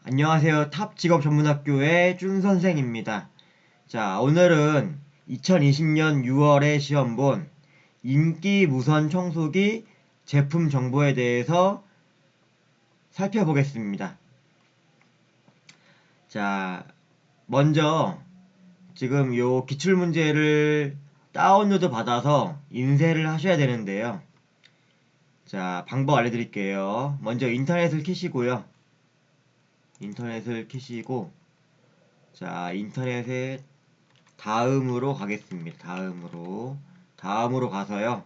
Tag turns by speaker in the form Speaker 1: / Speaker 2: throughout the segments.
Speaker 1: 안녕하세요. 탑직업전문학교의 쭌선생입니다. 자, 오늘은 2020년 6월에 시험 본 인기 무선 청소기 제품 정보에 대해서 살펴보겠습니다. 자, 먼저 지금 요 기출문제를 다운로드 받아서 인쇄를 하셔야 되는데요. 자, 방법 알려드릴게요. 먼저 인터넷을 켜시고요. 자, 인터넷에 다음으로 가겠습니다. 다음으로 가서요.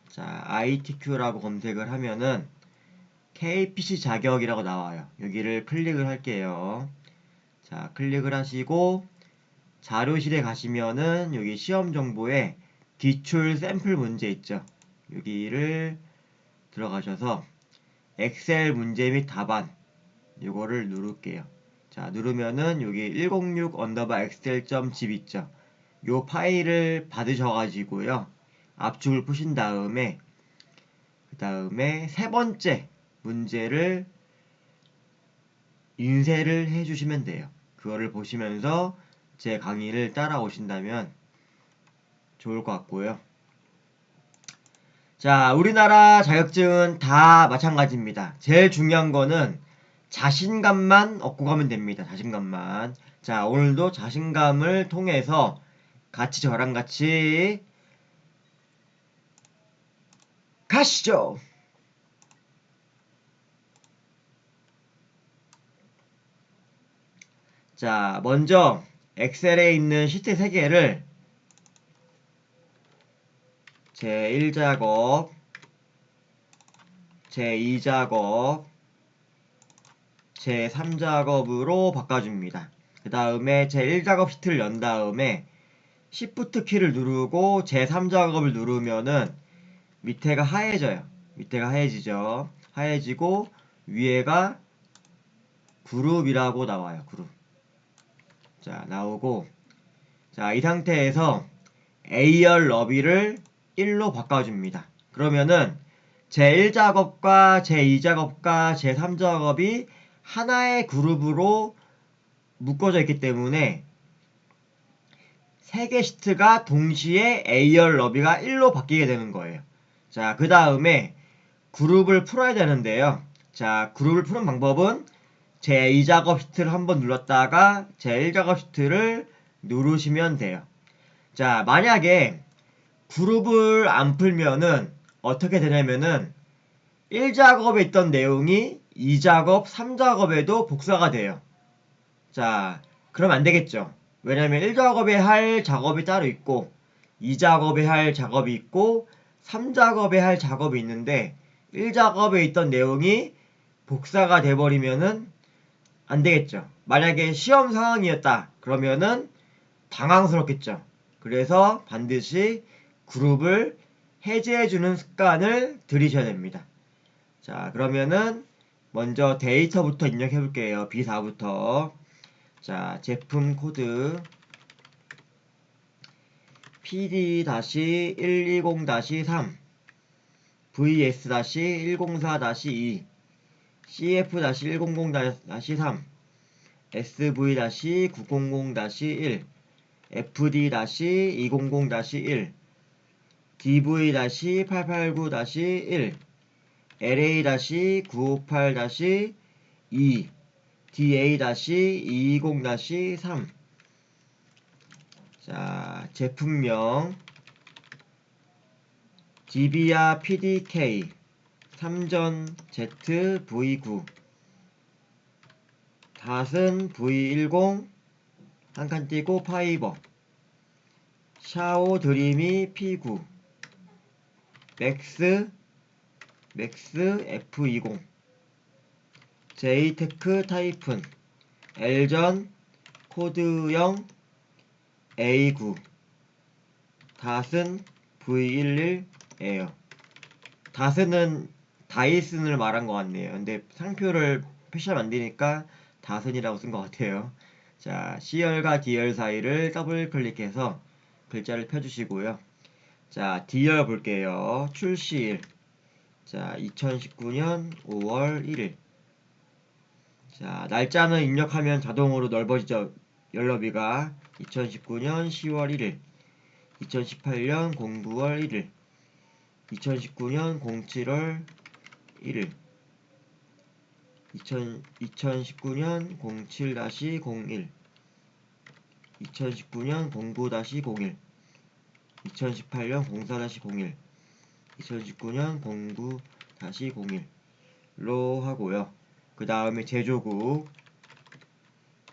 Speaker 1: 자, ITQ라고 검색을 하면은 KPC 자격이라고 나와요. 여기를 클릭을 할게요. 자, 클릭을 하시고 자료실에 가시면은 여기 시험 정보에 기출 샘플 문제 있죠. 여기를 들어가셔서 엑셀 문제 및 답안 요거를 누를게요. 자, 누르면은 여기 106 언더바 엑셀.zip 있죠. 요 파일을 받으셔가지고요. 압축을 푸신 다음에 그 다음에 세 번째 문제를 인쇄를 해주시면 돼요. 그거를 보시면서 제 강의를 따라오신다면 좋을 것 같고요. 자, 우리나라 자격증은 다 마찬가지입니다. 제일 중요한 거는 자신감만 얻고 가면 됩니다. 자신감만. 자, 오늘도 자신감을 통해서 같이 저랑 같이 가시죠. 자, 먼저 엑셀에 있는 시트 3개를 제1작업, 제2작업, 제3작업으로 바꿔줍니다. 그 다음에 제1작업 시트를 연 다음에 Shift 키를 누르고 제3작업을 누르면은 밑에가 하얘져요. 밑에가 하얘지죠. 하얘지고 위에가 그룹이라고 나와요. 그룹. 자, 나오고 자, 이 상태에서 A열 너비를 1로 바꿔줍니다. 그러면은 제1작업과 제2작업과 제3작업이 하나의 그룹으로 묶어져 있기 때문에 3개 시트가 동시에 A열 너비가 1로 바뀌게 되는 거예요. 자, 그 다음에 그룹을 풀어야 되는데요. 자, 그룹을 푸는 방법은 제2작업 시트를 한번 눌렀다가 제1작업 시트를 누르시면 돼요. 자, 만약에 그룹을 안 풀면은 어떻게 되냐면은 1작업에 있던 내용이 2작업, 3작업에도 복사가 돼요. 자, 그러면 안 되겠죠. 왜냐면 1작업에 할 작업이 따로 있고 2작업에 할 작업이 있고 3작업에 할 작업이 있는데 1작업에 있던 내용이 복사가 돼버리면은 안 되겠죠. 만약에 시험 상황이었다. 그러면은 당황스럽겠죠. 그래서 반드시 그룹을 해제해주는 습관을 들이셔야 됩니다. 자, 그러면은 먼저 데이터부터 입력해 볼게요. B4부터. 자, 제품 코드 PD-120-3 VS-104-2 CF-100-3 SV-900-1 FD-200-1 DV-889-1 LA-958-2 DA-220-3 자, 제품명 디비아 PDK 3전 ZV9 닷은 V10 한 칸 띄고 파이버 샤오 드리미 P9 맥스 F20 제이테크 타이푼 L전 코드형 A9 닷은 V11에요. 닷은 다이슨을 말한 것 같네요. 근데 상표를 표시하면 안 되니까 닷은이라고 쓴 것 같아요. 자, C열과 D열 사이를 더블 클릭해서 글자를 펴주시고요. 자, D열 볼게요. 출시일. 자, 2019년 5월 1일. 자, 날짜는 입력하면 자동으로 넓어지죠. 열너비가 2019년 10월 1일, 2018년 09월 1일, 2019년 07월 1일, 2019년 07-01, 2019년 09-01, 2018년 04-01, 2019년 09-01로 하고요. 그 다음에 제조국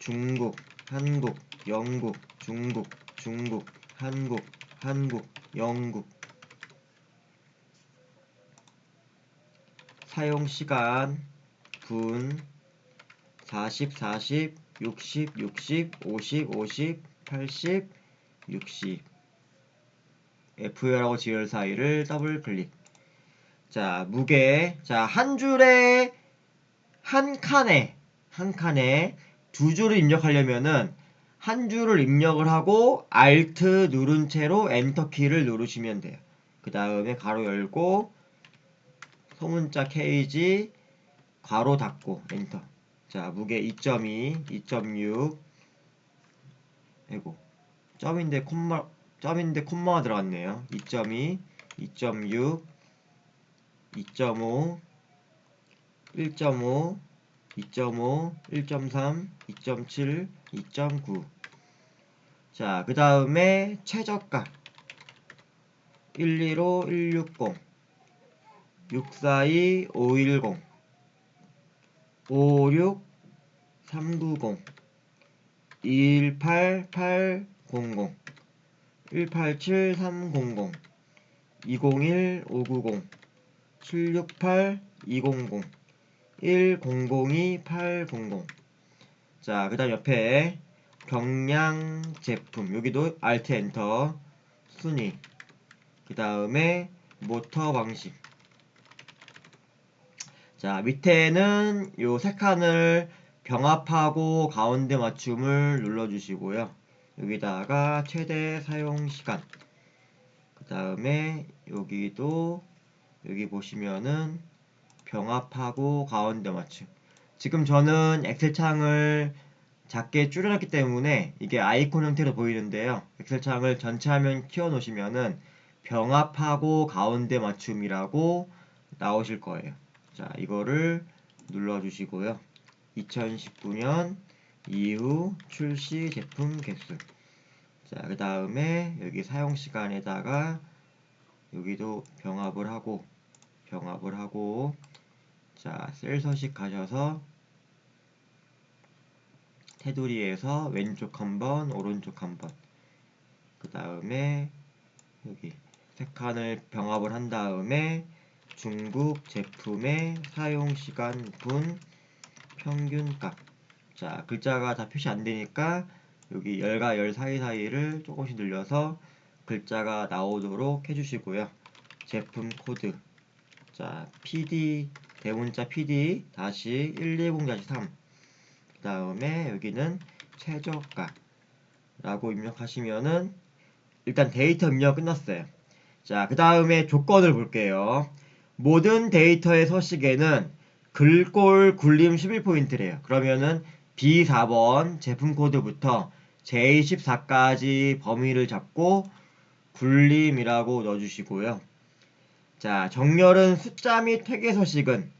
Speaker 1: 중국, 한국, 영국, 중국, 중국, 한국, 한국, 영국. 사용시간 분 40, 40, 60, 60, 50, 50, 80, 60. F열하고 G열 사이를 더블 클릭. 자, 무게. 자, 한 줄에 한 칸에 두 줄을 입력하려면은 한 줄을 입력을 하고 Alt 누른 채로 엔터 키를 누르시면 돼요. 그 다음에 가로 열고 소문자 KG 괄호 닫고 엔터. 자, 무게 2.2, 2.6. 아이고. 점인데 콤마가 들어갔네요. 2.2, 2.6, 2.5, 1.5, 2.5, 1.3, 2.7, 2.9. 자, 그 다음에 최저가 115, 160, 642, 510, 56, 390, 218, 800, 187, 300, 201, 590, 768, 200, 1002, 800. 자, 그 다음 옆에 경량 제품, 여기도 Alt 엔터, 순위, 그 다음에 모터 방식. 자, 밑에는 요 세 칸을 병합하고 가운데 맞춤을 눌러주시고요. 여기다가 최대 사용 시간. 그 다음에 여기도 여기 보시면은 병합하고 가운데 맞춤. 지금 저는 엑셀 창을 작게 줄여놨기 때문에 이게 아이콘 형태로 보이는데요. 엑셀 창을 전체 화면 키워 놓으시면은 병합하고 가운데 맞춤이라고 나오실 거예요. 자, 이거를 눌러주시고요. 2019년 이후 출시 제품 개수. 자, 그 다음에 여기 사용 시간에다가 여기도 병합을 하고 자, 셀 서식 가셔서 테두리에서 왼쪽 한번, 오른쪽 한번. 그 다음에 여기 세 칸을 병합을 한 다음에 중국 제품의 사용시간 분 평균값. 자, 글자가 다 표시 안 되니까 여기 열과 열 사이사이를 조금씩 늘려서 글자가 나오도록 해주시고요. 제품 코드. 자, PD, 대문자 PD 다시 120-3. 그 다음에 여기는 최저가라고 입력하시면은 일단 데이터 입력 끝났어요. 자, 그 다음에 조건을 볼게요. 모든 데이터의 서식에는 글꼴 굴림 11포인트래요. 그러면은 B4번 제품 코드부터 J14까지 범위를 잡고 굴림이라고 넣어주시고요. 자, 정렬은 숫자 및 회계 서식은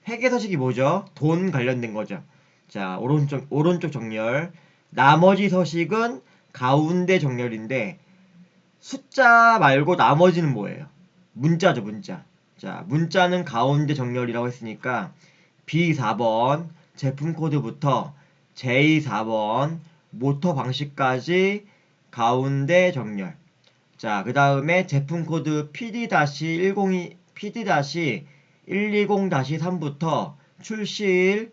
Speaker 1: 회계 서식이 뭐죠? 돈 관련된 거죠. 자, 오른쪽 정렬. 나머지 서식은 가운데 정렬인데 숫자 말고 나머지는 뭐예요? 문자죠, 문자. 자, 문자는 가운데 정렬이라고 했으니까 B4번 제품 코드부터 J4번 모터 방식까지 가운데 정렬. 자, 그 다음에 제품 코드 PD-102, PD-120-3부터 출시일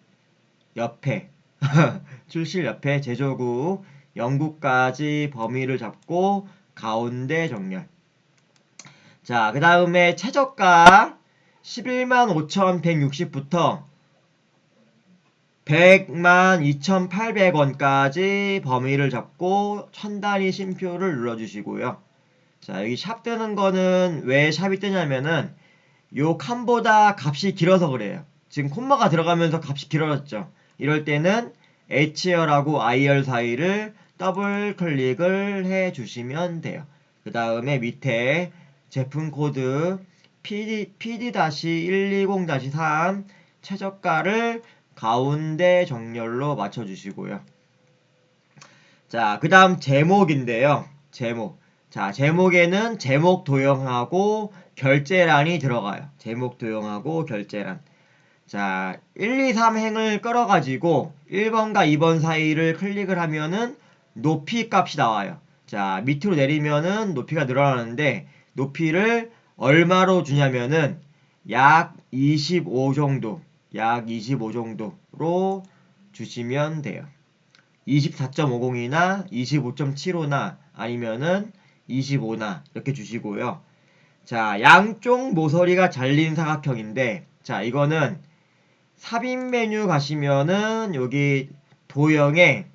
Speaker 1: 옆에 출시일 옆에 제조국 영국까지 범위를 잡고 가운데 정렬. 자, 그 다음에 최저가 115,160부터 102,800원까지 범위를 잡고 천 단위 쉼표를 눌러주시고요. 자, 여기 샵 뜨는 거는 왜 샵이 뜨냐면은 요 칸보다 값이 길어서 그래요. 지금 콤마가 들어가면서 값이 길어졌죠. 이럴 때는 H열하고 I열 사이를 더블 클릭을 해 주시면 돼요. 그 다음에 밑에 제품 코드 PD-120-3 최저가를 가운데 정렬로 맞춰주시고요. 자, 그 다음 제목인데요. 제목. 자, 제목에는 제목 도형하고 결제란이 들어가요. 제목 도형하고 결제란. 자, 1, 2, 3행을 끌어가지고 1번과 2번 사이를 클릭을 하면은 높이 값이 나와요. 자, 밑으로 내리면은 높이가 늘어나는데 높이를 얼마로 주냐면은 약 25 정도, 약 25 정도로 주시면 돼요. 24.50이나 25.75나 아니면은 25나 이렇게 주시고요. 자, 양쪽 모서리가 잘린 사각형인데, 자, 이거는 삽입 메뉴 가시면은 여기 도형에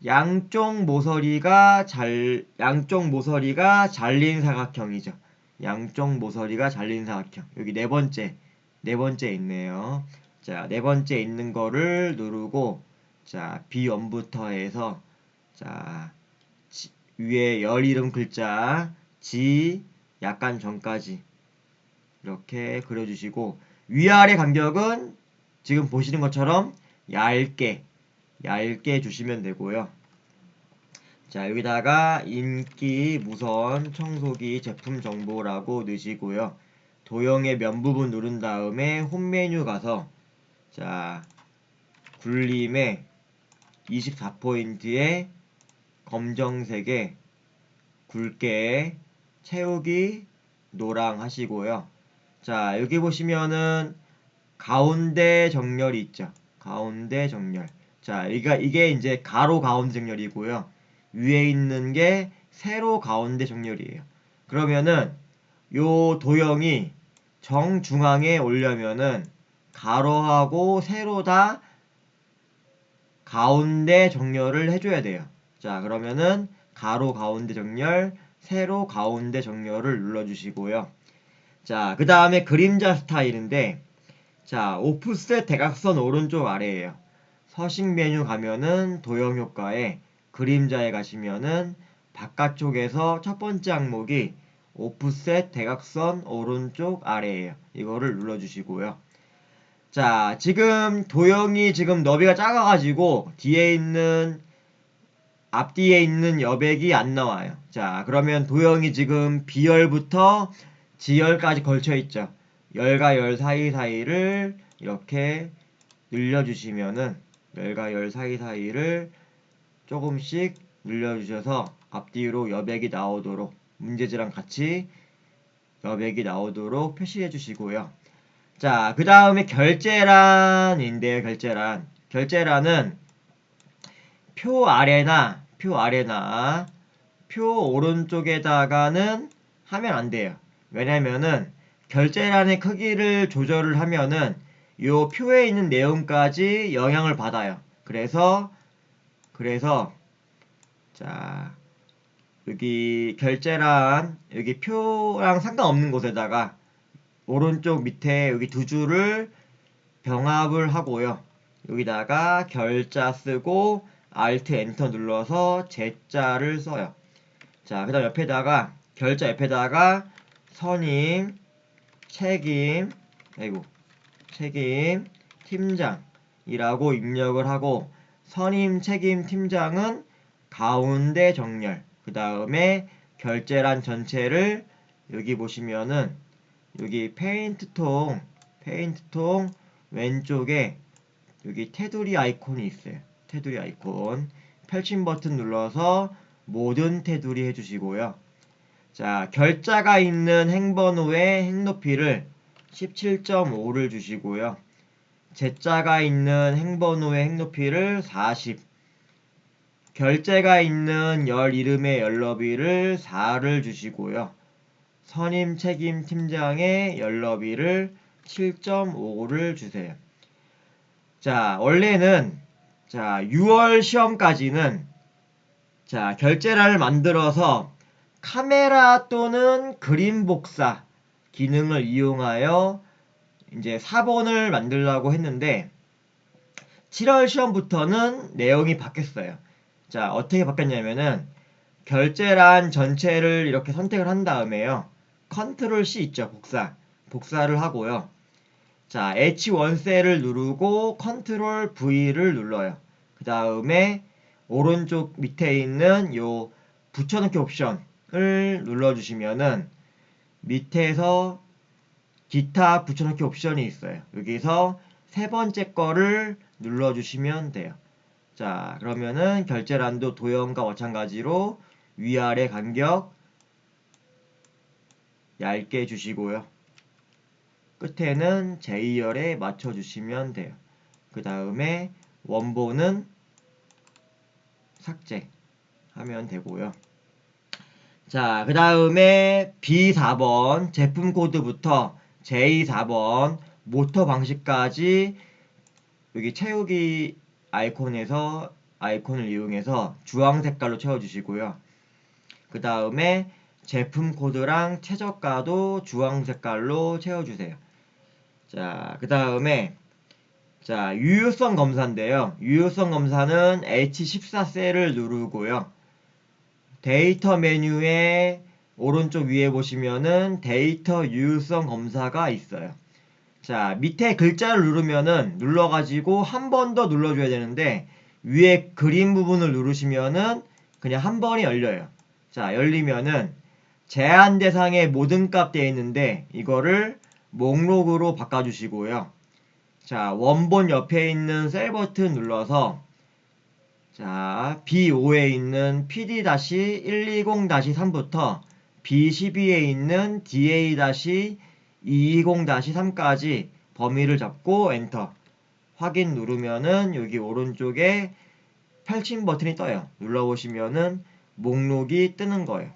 Speaker 1: 양쪽 모서리가 잘린 사각형이죠. 양쪽 모서리가 잘린 사각형. 여기 네 번째 있네요. 자, 네 번째 있는 거를 누르고, 자, B1부터 해서, 자, 위에 열 이름 글자, G, 약간 전까지. 이렇게 그려주시고, 위아래 간격은 지금 보시는 것처럼 얇게 주시면 되고요. 자, 여기다가 인기 무선 청소기 제품 정보라고 넣으시고요. 도형의 면 부분 누른 다음에 홈 메뉴 가서, 자, 굴림에 24포인트에 검정색에 굵게 채우기 노랑 하시고요. 자, 여기 보시면은 가운데 정렬이 있죠. 가운데 정렬. 자, 이게 이제 가로 가운데 정렬이고요. 위에 있는 게 세로 가운데 정렬이에요. 그러면은 요 도형이 정중앙에 오려면은 가로하고 세로 다 가운데 정렬을 해줘야 돼요. 자, 그러면은 가로 가운데 정렬, 세로 가운데 정렬을 눌러주시고요. 자, 그 다음에 그림자 스타일인데, 자, 오프셋 대각선 오른쪽 아래에요. 서식 메뉴 가면은 도형 효과에 그림자에 가시면은 바깥쪽에서 첫 번째 항목이 오프셋 대각선 오른쪽 아래에요. 이거를 눌러주시고요. 자, 지금 도형이 지금 너비가 작아가지고 앞뒤에 있는 여백이 안 나와요. 자, 그러면 도형이 지금 B열부터 G열까지 걸쳐 있죠. 열과 열 사이사이를 이렇게 늘려주시면은 열과 열 사이사이를 조금씩 늘려주셔서 앞뒤로 여백이 나오도록 문제지랑 같이 여백이 나오도록 표시해 주시고요. 자, 그 다음에 결제란인데요. 결제란은 표 아래나 표 오른쪽에다가는 하면 안 돼요. 왜냐면은 결제란의 크기를 조절을 하면은 요 표에 있는 내용까지 영향을 받아요. 그래서 자, 여기 결제란 여기 표랑 상관없는 곳에다가 오른쪽 밑에 여기 두 줄을 병합을 하고요. 여기다가 결자 쓰고 Alt 엔터 눌러서 Z자를 써요. 자, 그 다음 옆에다가 결자 옆에다가 선임 책임 팀장이라고 입력을 하고 선임 책임 팀장은 가운데 정렬 그 다음에 결제란 전체를 여기 보시면은 여기 페인트통 왼쪽에 여기 테두리 아이콘이 있어요. 테두리 아이콘 펼침 버튼 눌러서 모든 테두리 해주시고요. 자, 결자가 있는 행번호의 행높이를 17.5를 주시고요. Z자가 있는 행번호의 행높이를 40, 결제가 있는 열 이름의 열너비를 4를 주시고요. 선임 책임 팀장의 열너비를 7.5를 주세요. 자, 원래는 6월 시험까지는 결제란을 만들어서 카메라 또는 그림 복사 기능을 이용하여 이제 4번을 만들려고 했는데 7월 시험부터는 내용이 바뀌었어요. 자, 어떻게 바뀌었냐면은 결제란 전체를 이렇게 선택을 한 다음에요. 컨트롤 C 있죠, 복사를 하고요. 자, H1셀을 누르고 컨트롤 V를 눌러요. 그 다음에 오른쪽 밑에 있는 요 붙여넣기 옵션을 눌러주시면은 밑에서 기타 붙여넣기 옵션이 있어요. 여기서 세 번째 거를 눌러주시면 돼요. 자, 그러면은 결제란도 도형과 마찬가지로 위아래 간격 얇게 주시고요. 끝에는 J열에 맞춰주시면 돼요. 그 다음에 원본은 삭제하면 되고요. 자, 그 다음에 B4번 제품 코드부터 J4번 모터 방식까지 여기 채우기 아이콘을 이용해서 주황 색깔로 채워주시고요. 그 다음에 제품 코드랑 최저가도 주황 색깔로 채워주세요. 자, 그 다음에 자, 유효성 검사인데요. 유효성 검사는 H14셀을 누르고요. 데이터 메뉴의 오른쪽 위에 보시면은 데이터 유효성 검사가 있어요. 자, 밑에 글자를 누르면은 눌러가지고 한 번 더 눌러줘야 되는데 위에 그림 부분을 누르시면은 그냥 한 번이 열려요. 자, 열리면은 제한 대상에 모든 값 되어 있는데 이거를 목록으로 바꿔주시고요. 자, 원본 옆에 있는 셀 버튼 눌러서 자, B5에 있는 PD-120-3부터 B12에 있는 DA-220-3까지 범위를 잡고 엔터. 확인 누르면은 여기 오른쪽에 펼침 버튼이 떠요. 눌러보시면은 목록이 뜨는 거예요.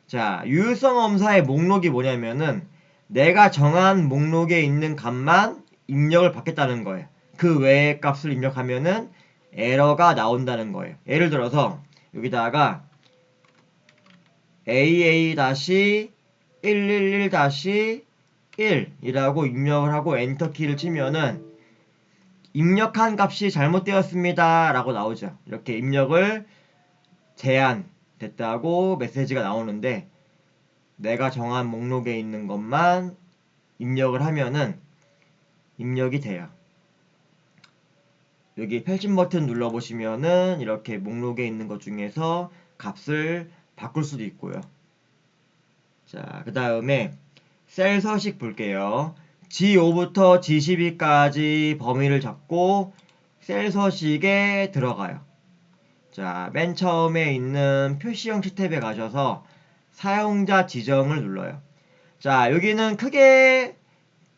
Speaker 1: 자, 유효성 검사의 목록이 뭐냐면은 내가 정한 목록에 있는 값만 입력을 받겠다는 거예요. 그 외의 값을 입력하면은 에러가 나온다는 거예요. 예를 들어서 여기다가 AA-111-1이라고 입력을 하고 엔터 키를 치면은 입력한 값이 잘못되었습니다 라고 나오죠. 이렇게 입력을 제한됐다고 메시지가 나오는데 내가 정한 목록에 있는 것만 입력을 하면은 입력이 돼요. 여기 펼침 버튼 눌러보시면은 이렇게 목록에 있는 것 중에서 값을 바꿀 수도 있고요. 자, 그 다음에 셀 서식 볼게요. G5부터 G12까지 범위를 잡고 셀 서식에 들어가요. 자, 맨 처음에 있는 표시 형식 탭에 가셔서 사용자 지정을 눌러요. 자, 여기는 크게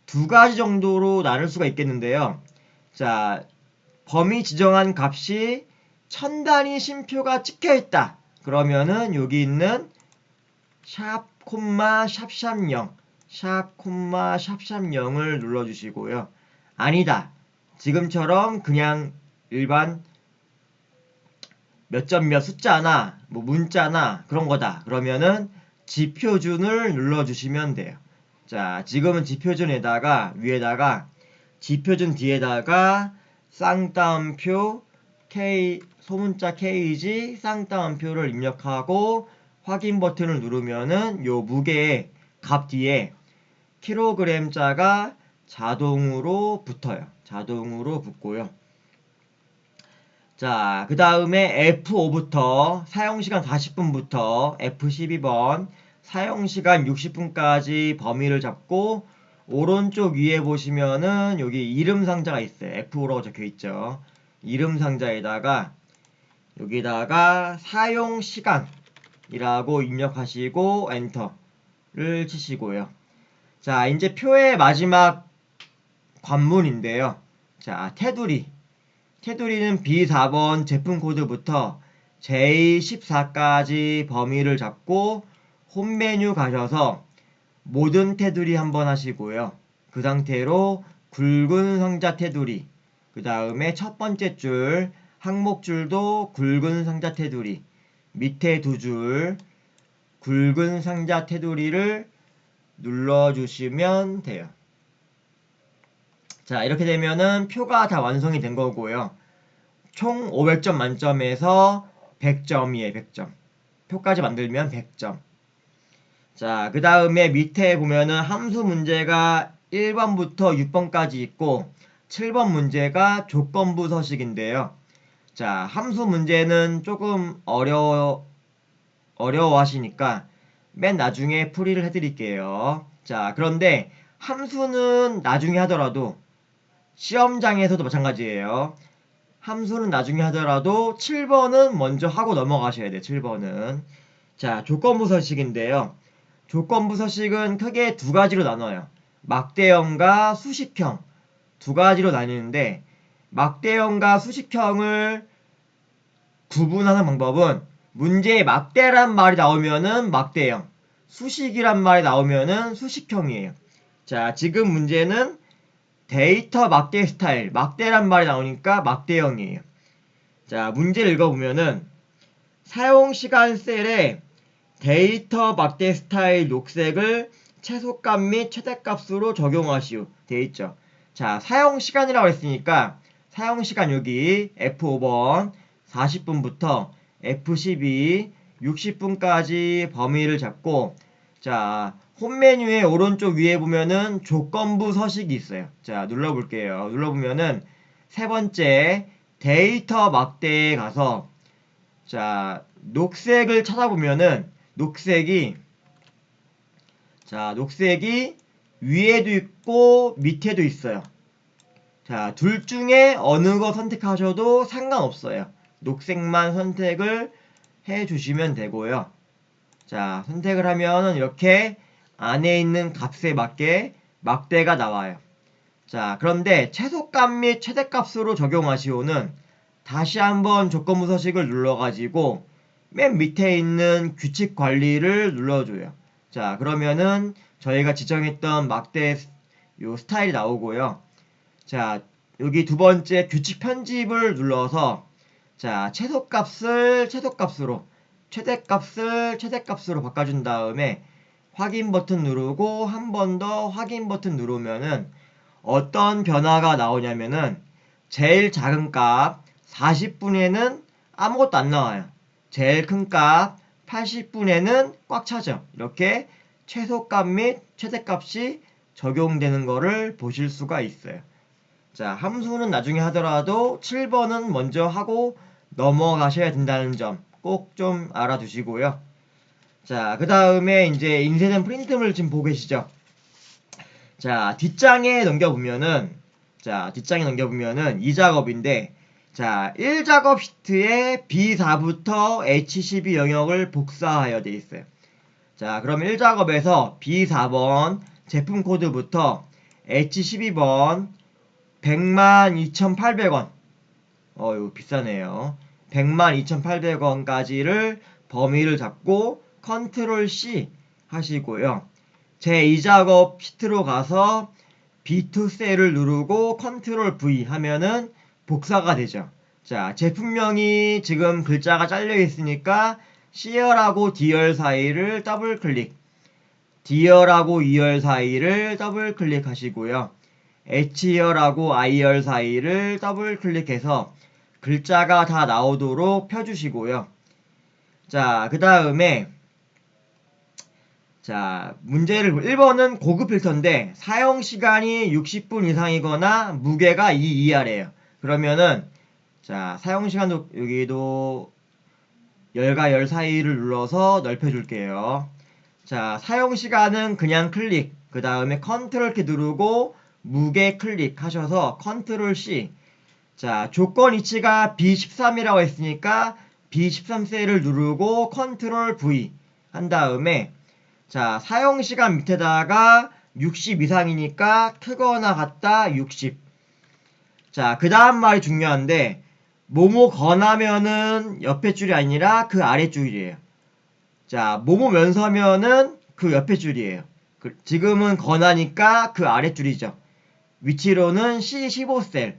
Speaker 1: 두 가지 정도로 나눌 수가 있겠는데요. 자, 범위 지정한 값이 1000단위 쉼표가 찍혀 있다. 그러면은 여기 있는 샵, 샵0, 샵, 샵0을 눌러주시고요. 아니다. 지금처럼 그냥 일반 몇 점 몇 숫자나 뭐 문자나 그런 거다. 그러면은 지표준을 눌러주시면 돼요. 자, 지금은 지표준에다가 위에다가 지표준 뒤에다가 쌍따옴표 K 소문자 KG 쌍따옴표를 입력하고 확인 버튼을 누르면은 요 무게의 값 뒤에 킬로그램자가 자동으로 붙어요. 자동으로 붙고요. 자, 그 다음에 F5부터 사용시간 40분부터 F12번 사용시간 60분까지 범위를 잡고 오른쪽 위에 보시면은 여기 이름 상자가 있어요. F5라고 적혀 있죠. 이름 상자에다가 여기다가 사용시간이라고 입력하시고 엔터를 치시고요. 자, 이제 표의 마지막 관문인데요. 자, 테두리는 B4번 제품 코드부터 J14까지 범위를 잡고 홈 메뉴 가셔서 모든 테두리 한번 하시고요. 그 상태로 굵은 상자 테두리, 그 다음에 첫 번째 줄, 항목줄도 굵은 상자 테두리, 밑에 두 줄, 굵은 상자 테두리를 눌러주시면 돼요. 자, 이렇게 되면은 표가 다 완성이 된 거고요. 총 500점 만점에서 100점이에요. 100점. 표까지 만들면 100점. 자, 그 다음에 밑에 보면은 함수 문제가 1번부터 6번까지 있고 7번 문제가 조건부 서식인데요. 자, 함수 문제는 조금 어려워하시니까 맨 나중에 풀이를 해드릴게요. 자, 그런데 함수는 나중에 하더라도 시험장에서도 마찬가지예요. 함수는 나중에 하더라도 7번은 먼저 하고 넘어가셔야 돼요. 7번은. 자, 조건부 서식인데요. 조건부 서식은 크게 두 가지로 나눠요. 막대형과 수식형 두 가지로 나뉘는데 막대형과 수식형을 구분하는 방법은 문제에 막대란 말이 나오면은 막대형, 수식이란 말이 나오면은 수식형이에요. 자, 지금 문제는 데이터 막대 스타일, 막대란 말이 나오니까 막대형이에요. 자, 문제를 읽어보면은 사용시간 셀에 데이터 막대 스타일 녹색을 최소값 및 최대값으로 적용하시오. 돼 있죠. 자, 사용시간이라고 했으니까 사용시간 여기 F5번 40분부터 F12 60분까지 범위를 잡고 자, 홈 메뉴의 오른쪽 위에 보면은 조건부 서식이 있어요. 자, 눌러볼게요. 눌러보면은 세 번째 데이터 막대에 가서 자, 녹색을 찾아보면은 녹색이 위에도 있고 밑에도 있어요. 자, 둘 중에 어느 거 선택하셔도 상관없어요. 녹색만 선택을 해 주시면 되고요. 자, 선택을 하면은 이렇게 안에 있는 값에 맞게 막대가 나와요. 자, 그런데 최소값 및 최대값으로 적용하시오는 다시 한번 조건부 서식을 눌러가지고 맨 밑에 있는 규칙 관리를 눌러줘요. 자, 그러면은 저희가 지정했던 막대 요 스타일이 나오고요. 자, 여기 두 번째 규칙 편집을 눌러서 자, 최소값을 최소값으로 최대값을 최대값으로 바꿔준 다음에 확인 버튼 누르고 한 번 더 확인 버튼 누르면은 어떤 변화가 나오냐면은 제일 작은 값 40분에는 아무것도 안 나와요. 제일 큰 값 80분에는 꽉 차죠. 이렇게 최소값 및 최대값이 적용되는 거를 보실 수가 있어요. 자, 함수는 나중에 하더라도 7번은 먼저 하고 넘어가셔야 된다는 점 꼭 좀 알아두시고요. 자, 그 다음에 이제 인쇄된 프린트물 지금 보고 계시죠? 자, 뒷장에 넘겨보면은 이 작업인데 자, 1작업 시트에 B4부터 H12 영역을 복사하여 되어 있어요. 자, 그럼 1작업에서 B4번 제품 코드부터 H12번 102,800원 이거 비싸네요. 102,800원까지를 범위를 잡고 컨트롤 C 하시고요. 제2작업 시트로 가서 B2 셀을 누르고 컨트롤 V 하면은 복사가 되죠. 자, 제품명이 지금 글자가 잘려 있으니까 C열하고 D열 사이를 더블 클릭, D열하고 E열 사이를 더블 클릭하시고요. H열하고 I열 사이를 더블 클릭해서 글자가 다 나오도록 펴주시고요. 자, 그 다음에 자, 문제를 1번은 고급 필터인데 사용시간이 60분 이상이거나 무게가 2 이하래요. 그러면은 자, 사용시간도 여기도 열과 열 사이를 눌러서 넓혀줄게요. 자, 사용시간은 그냥 클릭, 그 다음에 컨트롤 키 누르고 무게 클릭하셔서 컨트롤 C. 자, 조건 위치가 B13이라고 했으니까 B13셀을 누르고 컨트롤 V 한 다음에 자, 사용시간 밑에다가 60 이상이니까 크거나 같다 60. 자, 그 다음 말이 중요한데 뭐뭐 건하면은 옆에 줄이 아니라 그 아래 줄이에요. 자, 뭐뭐 면서면은 그 옆에 줄이에요. 지금은 건하니까 그 아래 줄이죠. 위치로는 C15셀.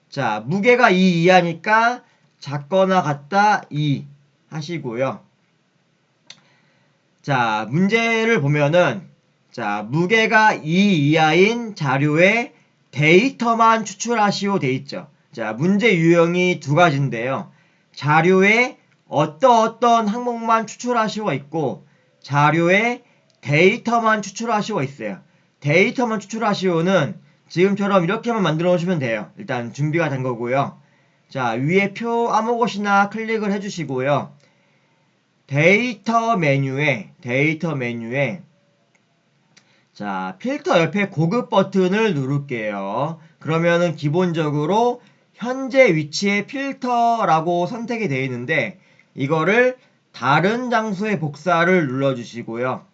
Speaker 1: 자, 무게가 2 이하니까 작거나 같다 2 하시고요. 자, 문제를 보면은 자, 무게가 2 이하인 자료에 데이터만 추출하시오 돼 있죠. 자, 문제 유형이 두 가지인데요. 자료에 어떤 항목만 추출하시고 있고 자료에 데이터만 추출하시고 있어요. 데이터만 추출하시오는 지금처럼 이렇게만 만들어 놓으시면 돼요. 일단 준비가 된 거고요. 자, 위에 표 아무 곳이나 클릭을 해주시고요. 데이터 메뉴에 자, 필터 옆에 고급 버튼을 누를게요. 그러면은 기본적으로 현재 위치의 필터라고 선택이 되어 있는데 이거를 다른 장소에 복사를 눌러주시고요.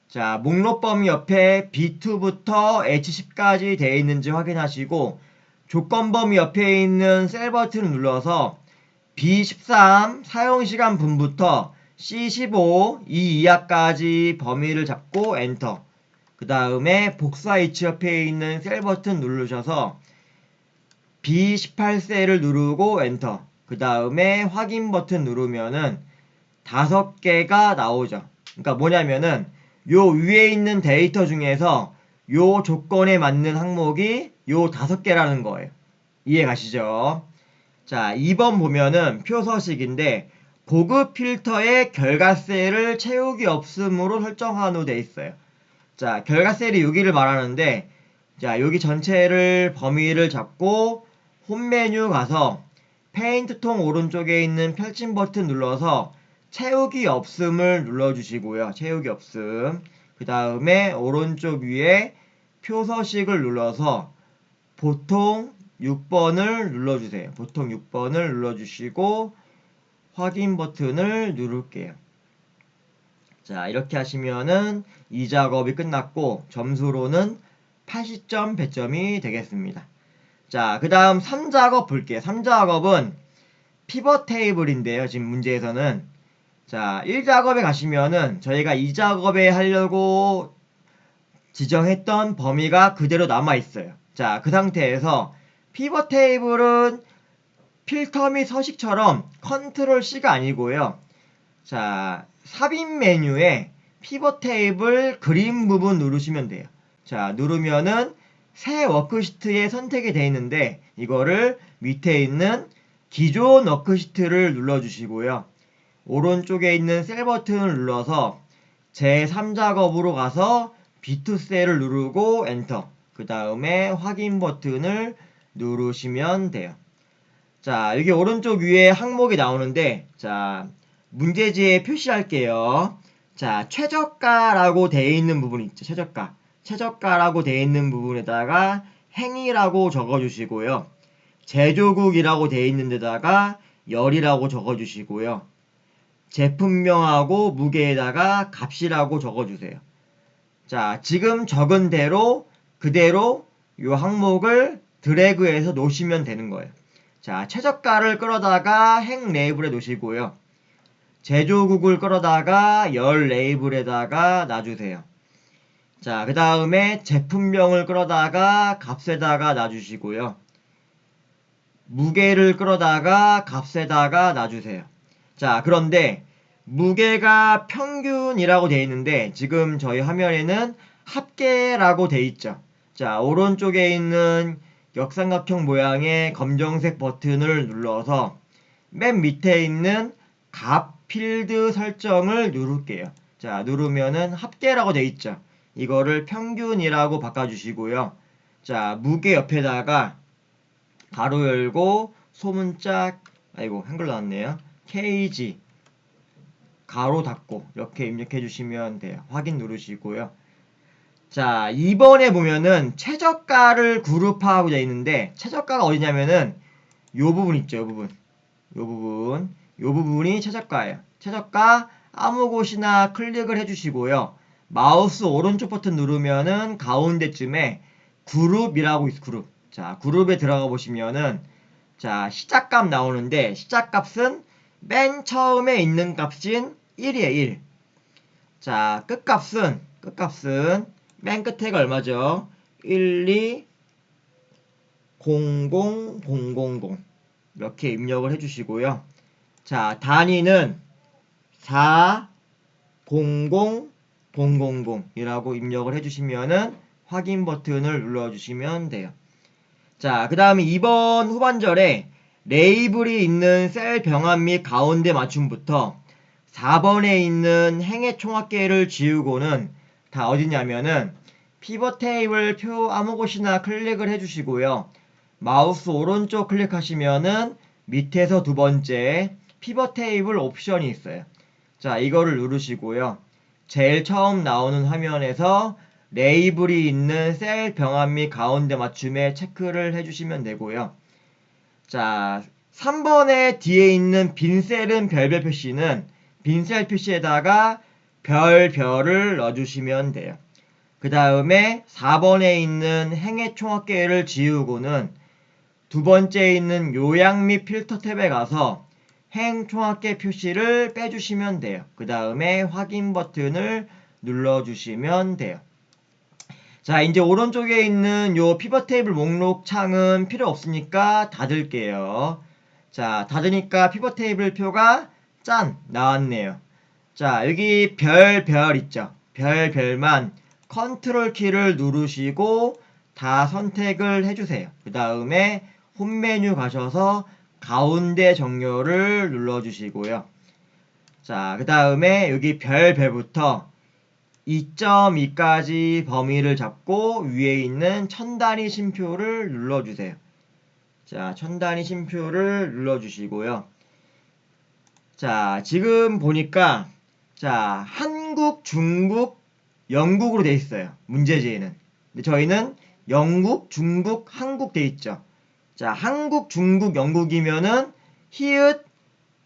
Speaker 1: 자, 목록 범위 옆에 B2부터 H10까지 되어 있는지 확인하시고 조건 범위 옆에 있는 셀 버튼을 눌러서 B13 사용시간 분부터 C15 이 이하까지 범위를 잡고 엔터. 그 다음에 복사 위치 옆에 있는 셀 버튼 누르셔서 B18셀을 누르고 엔터. 그 다음에 확인 버튼 누르면은 5개가 나오죠. 그러니까 뭐냐면은 요 위에 있는 데이터 중에서 요 조건에 맞는 항목이 요 5개라는 거예요. 이해 가시죠? 자, 2번 보면은 표서식인데 고급 필터의 결과셀을 채우기 없음으로 설정한 후 돼 있어요. 자, 결과셀이 여기를 말하는데 자, 여기 전체를 범위를 잡고 홈 메뉴 가서 페인트 통 오른쪽에 있는 펼침 버튼 눌러서 채우기 없음을 눌러주시고요. 채우기 없음. 그 다음에 오른쪽 위에 표서식을 눌러서 보통 6번을 눌러주세요. 보통 6번을 눌러주시고 확인 버튼을 누를게요. 자, 이렇게 하시면은 이 작업이 끝났고 점수로는 80점 배점이 되겠습니다. 자, 그 다음 3작업 볼게요. 3작업은 피벗 테이블인데요. 지금 문제에서는 자, 1작업에 가시면은 저희가 2작업에 하려고 지정했던 범위가 그대로 남아있어요. 자, 그 상태에서 피벗 테이블은 필터 및 서식처럼 컨트롤 C가 아니고요. 자, 삽입 메뉴에 피벗 테이블 그림 부분 누르시면 돼요. 자, 누르면은 새 워크시트에 선택이 되어 있는데 이거를 밑에 있는 기존 워크시트를 눌러주시고요. 오른쪽에 있는 셀 버튼을 눌러서 제3작업으로 가서 B2 셀을 누르고 엔터. 그 다음에 확인 버튼을 누르시면 돼요. 자, 여기 오른쪽 위에 항목이 나오는데 자, 문제지에 표시할게요. 자, 최저가라고 되어 있는 부분 있죠. 최저가라고 되어 있는 부분에다가 행위라고 적어주시고요. 제조국이라고 되어 있는 데다가 열이라고 적어주시고요. 제품명하고 무게에다가 값이라고 적어주세요. 자, 지금 적은 대로 그대로 이 항목을 드래그해서 놓으시면 되는 거예요. 자, 최저가를 끌어다가 행 레이블에 놓으시고요. 제조국을 끌어다가 열 레이블에다가 놔주세요. 자, 그 다음에 제품명을 끌어다가 값에다가 놔주시고요. 무게를 끌어다가 값에다가 놔주세요. 자, 그런데 무게가 평균이라고 되어 있는데 지금 저희 화면에는 합계라고 되어 있죠. 자, 오른쪽에 있는 역삼각형 모양의 검정색 버튼을 눌러서 맨 밑에 있는 값 필드 설정을 누를게요. 자, 누르면은 합계라고 되어 있죠. 이거를 평균이라고 바꿔주시고요. 자, 무게 옆에다가 가로 열고 소문짝 아이고 한글 나왔네요. kg 가로 닫고 이렇게 입력해 주시면 돼요. 확인 누르시고요. 자, 2번에 보면은 최저가를 그룹화하고 되어 있는데 최저가가 어디냐면은 요 부분 있죠. 요 부분이 최저가예요. 최저가 아무 곳이나 클릭을 해주시고요. 마우스 오른쪽 버튼 누르면은 가운데쯤에 그룹이라고 있어. 그룹. 자, 그룹에 들어가 보시면은 자, 시작값 나오는데 시작값은 맨 처음에 있는 값인 1이에요. 1. 자, 끝값은 맨 끝에가 얼마죠? 1, 2, 0, 0, 0, 0, 0 이렇게 입력을 해주시고요. 자, 단위는 4, 0, 0, 0, 0, 0 이라고 입력을 해주시면은 확인 버튼을 눌러주시면 돼요. 자, 그 다음에 2번 후반절에 레이블이 있는 셀 병합 및 가운데 맞춤부터 4번에 있는 행의 총합계를 지우고는 다 어디냐면은 피벗 테이블 표 아무 곳이나 클릭을 해주시고요. 마우스 오른쪽 클릭하시면은 밑에서 두 번째 피벗 테이블 옵션이 있어요. 자, 이거를 누르시고요. 제일 처음 나오는 화면에서 레이블이 있는 셀 병합 및 가운데 맞춤에 체크를 해주시면 되고요. 자, 3번에 뒤에 있는 빈 셀은 별별 표시는 빈 셀 표시에다가 별별을 넣어주시면 돼요. 그 다음에 4번에 있는 행의 총합계를 지우고는 두 번째에 있는 요약 및 필터 탭에 가서 행 총합계 표시를 빼주시면 돼요. 그 다음에 확인 버튼을 눌러주시면 돼요. 자, 이제 오른쪽에 있는 요 피벗 테이블 목록 창은 필요 없으니까 닫을게요. 자, 닫으니까 피벗 테이블 표가 짠! 나왔네요. 자, 여기 별 있죠? 별만 컨트롤 키를 누르시고 다 선택을 해주세요. 그 다음에 홈 메뉴 가셔서 가운데 정렬을 눌러주시고요. 자, 그 다음에 여기 별부터 2.2까지 범위를 잡고 위에 있는 천 단위 쉼표를 눌러주세요. 자, 천 단위 쉼표를 눌러주시고요. 자, 지금 보니까 자, 한국, 중국, 영국으로 돼 있어요. 문제지에는. 근데 저희는 영국, 중국, 한국 돼 있죠. 자, 한국, 중국, 영국이면은 히읗,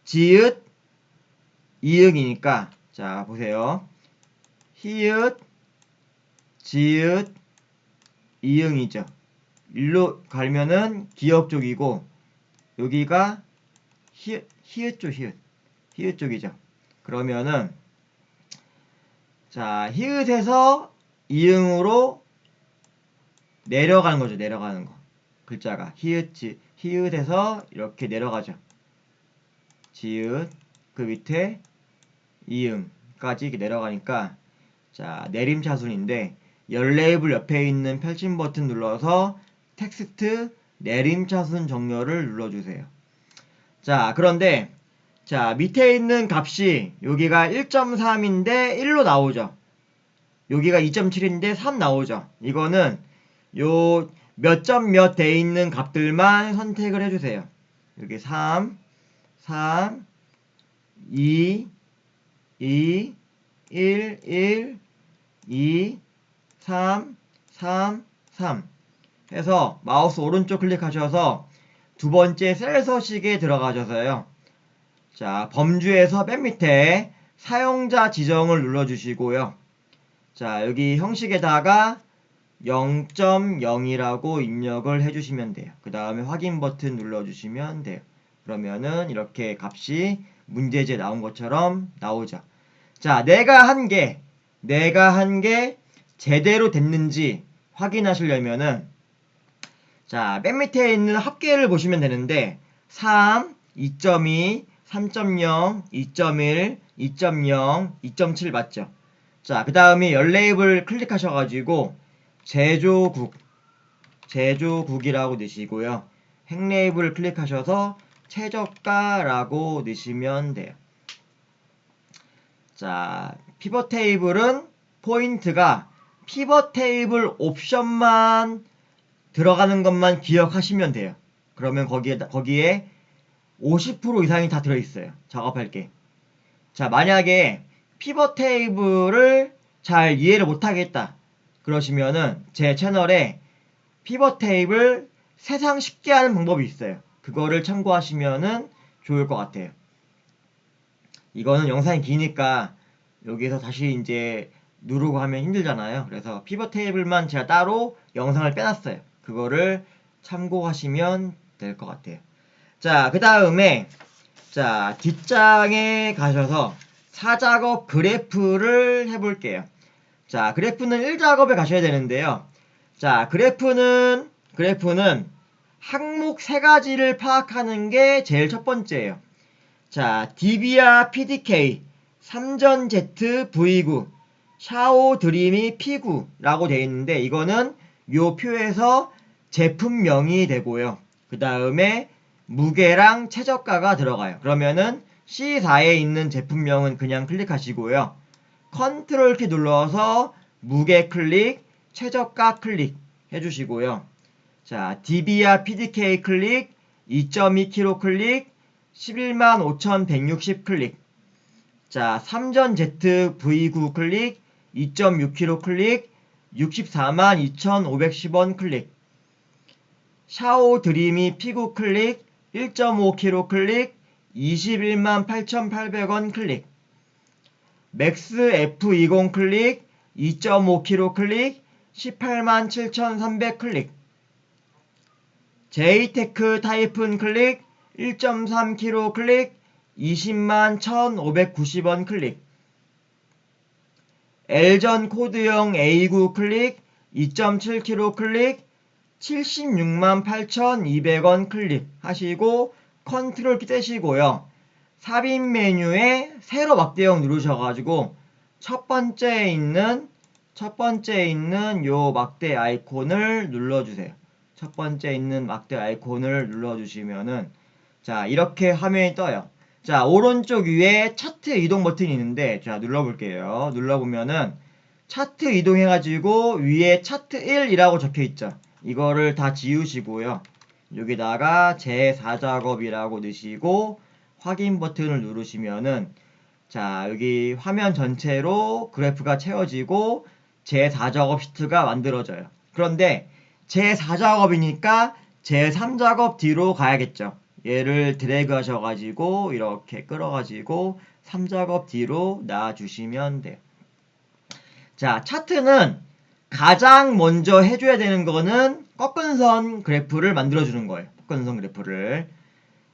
Speaker 1: 지읒, 이응이니까 자, 보세요. 히읗, 지읒, 이응이죠. 일로 갈면은 기역 쪽이고 여기가 히읗 쪽, 히읗 쪽이죠. 그러면은 자, 히읗에서 이응으로 내려가는 거죠. 내려가는 거. 글자가 히읗에서 이렇게 내려가죠. 지읒, 그 밑에 이응까지 이렇게 내려가니까 자, 내림차순인데 열 레이블 옆에 있는 펼침 버튼 눌러서 텍스트 내림차순 정렬을 눌러주세요. 자, 그런데 자, 밑에 있는 값이 여기가 1.3인데 1로 나오죠. 여기가 2.7인데 3 나오죠. 이거는 요 몇 점 몇 돼 있는 값들만 선택을 해주세요. 여기 3, 2, 1, 2, 3 해서 마우스 오른쪽 클릭하셔서 두 번째 셀 서식에 들어가셔서요. 자, 범주에서 맨 밑에 사용자 지정을 눌러주시고요. 자, 여기 형식에다가 0.0이라고 입력을 해주시면 돼요. 그 다음에 확인 버튼 눌러주시면 돼요. 그러면은 이렇게 값이 문제지에 나온 것처럼 나오죠. 자, 내가 한 게 제대로 됐는지 확인하시려면은 자, 맨 밑에 있는 합계를 보시면 되는데 3, 2.2, 3.0, 2.1, 2.0, 2.7 맞죠? 자, 그 다음에 열 레이블 클릭하셔가지고 제조국이라고 넣으시고요. 행 레이블 클릭하셔서 최저가라고 넣으시면 돼요. 자, 피벗 테이블은 포인트가 피벗 테이블 옵션만 들어가는 것만 기억하시면 돼요. 그러면 거기에 50% 이상이 다 들어있어요. 작업할 게. 자, 만약에 피벗 테이블을 잘 이해를 못하겠다. 그러시면은 제 채널에 피벗 테이블 세상 쉽게 하는 방법이 있어요. 그거를 참고하시면은 좋을 것 같아요. 이거는 영상이 기니까 여기서 다시 이제 누르고 하면 힘들잖아요. 그래서 피벗 테이블만 제가 따로 영상을 빼놨어요. 그거를 참고하시면 될 것 같아요. 자, 그 다음에 자, 뒷장에 가셔서 4작업 그래프를 해볼게요. 자, 그래프는 1작업에 가셔야 되는데요. 자, 그래프는 항목 3가지를 파악하는 게 제일 첫 번째예요. 자, DB와 PDK, 3전 Z, V9, 샤오 드림이 P9라고 되어 있는데 이거는 요 표에서 제품명이 되고요. 그 다음에 무게랑 최저가가 들어가요. 그러면은 C4에 있는 제품명은 그냥 클릭하시고요. 컨트롤 키 눌러서 무게 클릭, 최저가 클릭 해주시고요. 자, DB와 PDK 클릭, 2.2kg 클릭, 115,160 클릭. 자, 3전Z V9 클릭, 2.6kg 클릭, 642,2,510원 클릭. 샤오 드리미 P9 클릭, 1.5kg 클릭, 218,800원 클릭. 맥스 F20 클릭, 2.5kg 클릭, 187,300 클릭. 제이테크 타이푼 클릭, 1.3kg 클릭, 201,590원 클릭. 엘전 코드형 A9 클릭, 2.7kg 클릭, 768,200원 클릭 하시고 컨트롤 키 떼시고요. 삽입 메뉴에 세로 막대형 누르셔가지고 첫 번째에 있는 요 막대 아이콘을 눌러주세요. 첫 번째 있는 막대 아이콘을 눌러주시면은 자, 이렇게 화면이 떠요. 자, 오른쪽 위에 차트 이동 버튼이 있는데 자, 눌러볼게요. 눌러보면은 차트 이동해가지고 위에 차트 1이라고 적혀있죠. 이거를 다 지우시고요. 여기다가 제4작업이라고 넣으시고 확인 버튼을 누르시면은 자, 여기 화면 전체로 그래프가 채워지고 제4작업 시트가 만들어져요. 그런데 제4작업이니까 제3작업 뒤로 가야겠죠. 얘를 드래그 하셔가지고 이렇게 끌어가지고 3작업 뒤로 놔주시면 돼요. 자, 차트는 가장 먼저 해줘야 되는 거는 꺾은 선 그래프를 만들어주는 거예요. 꺾은 선 그래프를.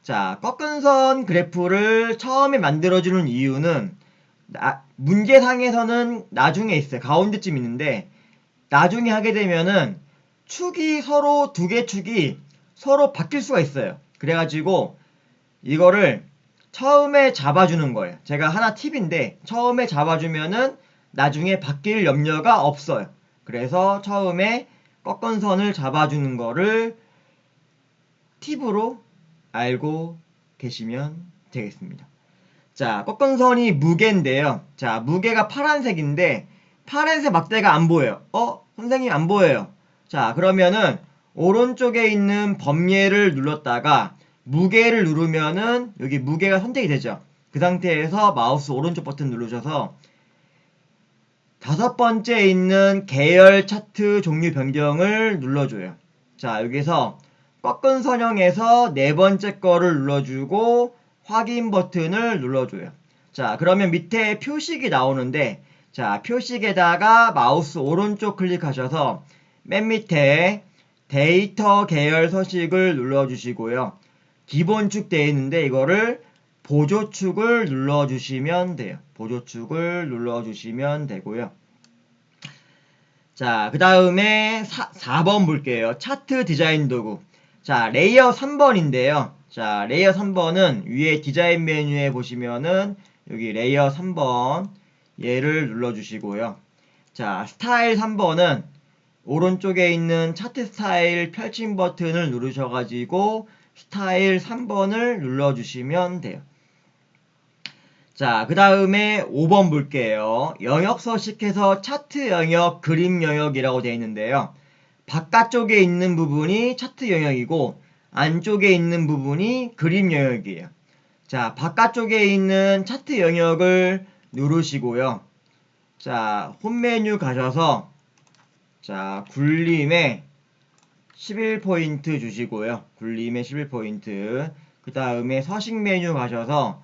Speaker 1: 자, 꺾은 선 그래프를 처음에 만들어주는 이유는 문제상에서는 나중에 있어요. 가운데쯤 있는데 나중에 하게 되면은 축이 서로 두 개 축이 서로 바뀔 수가 있어요. 그래가지고 이거를 처음에 잡아주는 거예요. 제가 하나 팁인데 처음에 잡아주면은 나중에 바뀔 염려가 없어요. 그래서 처음에 꺾은 선을 잡아주는 거를 팁으로 알고 계시면 되겠습니다. 자, 꺾은 선이 무게인데요. 자, 무게가 파란색인데 파란색 막대가 안 보여요. 선생님 안 보여요. 자, 그러면은 오른쪽에 있는 범위를 눌렀다가 무게를 누르면은 여기 무게가 선택이 되죠. 그 상태에서 마우스 오른쪽 버튼 누르셔서 다섯 번째 있는 계열 차트 종류 변경을 눌러줘요. 자, 여기서 꺾은 선형에서 네 번째 거를 눌러주고 확인 버튼을 눌러줘요. 자, 그러면 밑에 표식이 나오는데 자, 표식에다가 마우스 오른쪽 클릭하셔서 맨 밑에 데이터 계열 서식을 눌러주시고요. 기본축 되어 있는데 이거를 보조축을 눌러주시면 돼요. 보조축을 눌러주시면 되고요. 자, 그 다음에 4번 볼게요. 차트 디자인 도구. 자, 레이어 3번인데요. 자, 레이어 3번은 위에 디자인 메뉴에 보시면은 여기 레이어 3번 얘를 눌러주시고요. 자, 스타일 3번은 오른쪽에 있는 차트 스타일 펼침 버튼을 누르셔가지고 스타일 3번을 눌러주시면 돼요. 자, 그 다음에 5번 볼게요. 영역 서식해서 차트 영역, 그림 영역이라고 되어 있는데요. 바깥쪽에 있는 부분이 차트 영역이고 안쪽에 있는 부분이 그림 영역이에요. 자, 바깥쪽에 있는 차트 영역을 누르시고요. 자, 홈 메뉴 가셔서 자, 굴림에 11포인트 주시고요. 굴림에 11포인트. 그 다음에 서식 메뉴 가셔서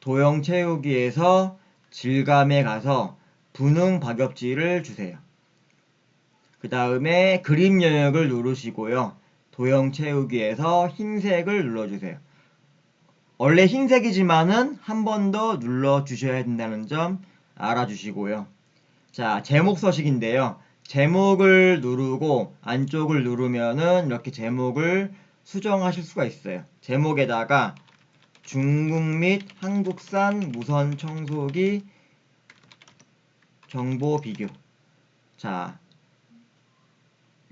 Speaker 1: 도형 채우기에서 질감에 가서 분홍 박엽지를 주세요. 그 다음에 그림 영역을 누르시고요. 도형 채우기에서 흰색을 눌러주세요. 원래 흰색이지만은 한 번 더 눌러주셔야 된다는 점 알아주시고요. 자, 제목 서식인데요. 제목을 누르고 안쪽을 누르면은 이렇게 제목을 수정하실 수가 있어요. 제목에다가 중국 및 한국산 무선 청소기 정보 비교. 자,